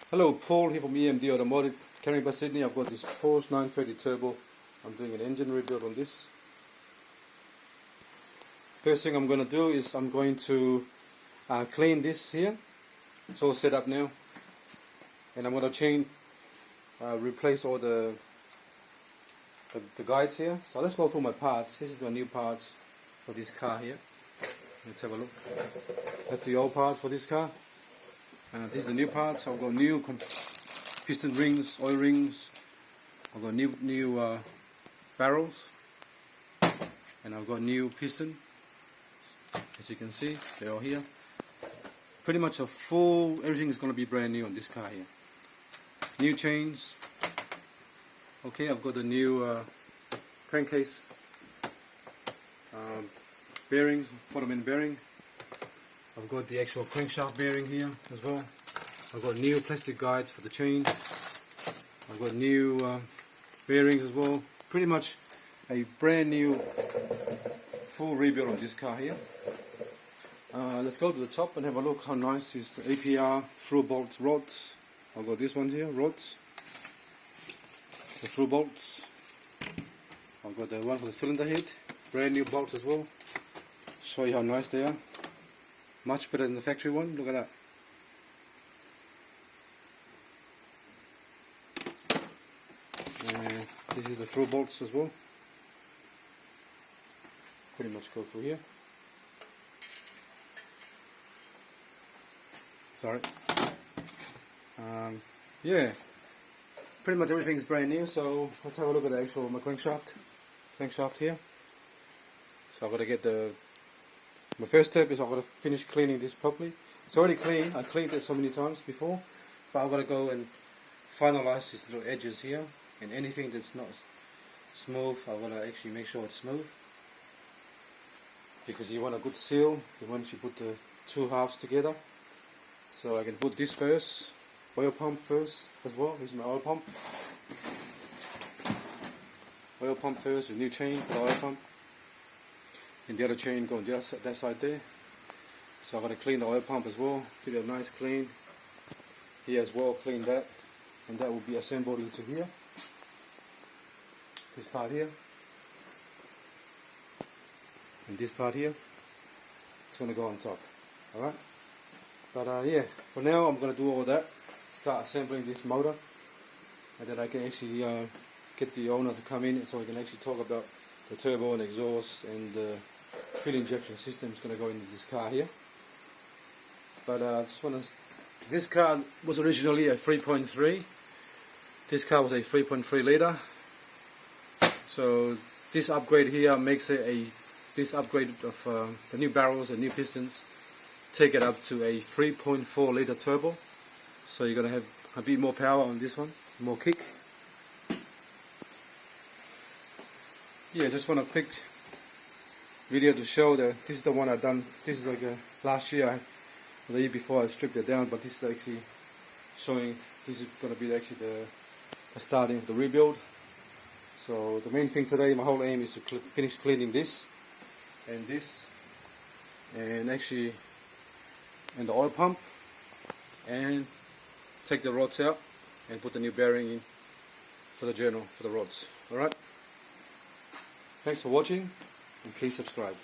Hello, Paul here from EMD Automotive, carrying by Sydney. I've got this Porsche 930 Turbo. I'm doing an engine rebuild on this. First thing I'm going to do is I'm going to clean this here. It's all set up now, and I'm going to replace all the guides here. So let's go through my parts. This is the new parts for this car here. Let's have a look. That's the old parts for this car. This is the new parts. I've got new piston rings, oil rings. I've got new barrels, and I've got new piston. As you can see, they're all here. Pretty much everything is going to be brand new on this car here. New chains. Okay, I've got the new crankcase bearings, bottom end bearing. I've got the actual crankshaft bearing here as well. I've got new plastic guides for the chain. I've got new bearings as well. Pretty much a brand new full rebuild on this car here. Let's go to the top and have a look how nice this APR through bolt rods. I've got these ones here, rods. The through bolts. I've got the one for the cylinder head. Brand new bolts as well. Show you how nice they are. Much better than the factory one. Look at that. And this is the through bolts as well. Pretty much go through here. Sorry. Yeah. Pretty much everything's brand new. So let's have a look at the actual crankshaft here. So I've got to get my first step is I've got to finish cleaning this properly. It's already clean. I cleaned it so many times before, but I've got to go and finalize these little edges here, and anything that's not smooth, I've got to actually make sure it's smooth, because you want a good seal once you put the two halves together. So I can put this first, oil pump first as well. This is my oil pump. Oil pump first, a new chain for the oil pump. And the other chain going that side there. So I'm going to clean the oil pump as well, give it a nice clean. Here as well, clean that. And that will be assembled into here. This part here. And this part here. It's going to go on top. Alright? But yeah, for now I'm going to do all that. Start assembling this motor. And then I can actually get the owner to come in so we can actually talk about the turbo and exhaust and the fuel injection system is going to go into this car here. But this car was originally a 3.3. This car was a 3.3 liter. So this upgrade here makes it this upgrade of the new barrels and new pistons take it up to a 3.4 liter turbo. So you're going to have a bit more power on this one, more kick. Yeah, just want a quick video to show that this is the one I've done. This is like last year, the year before I stripped it down, but this is actually showing, this is going to be actually the starting of the rebuild. So the main thing today, my whole aim is to finish cleaning this, and actually, and the oil pump, and take the rods out and put the new bearing in for the journal, for the rods. Alright? Thanks for watching, and please subscribe.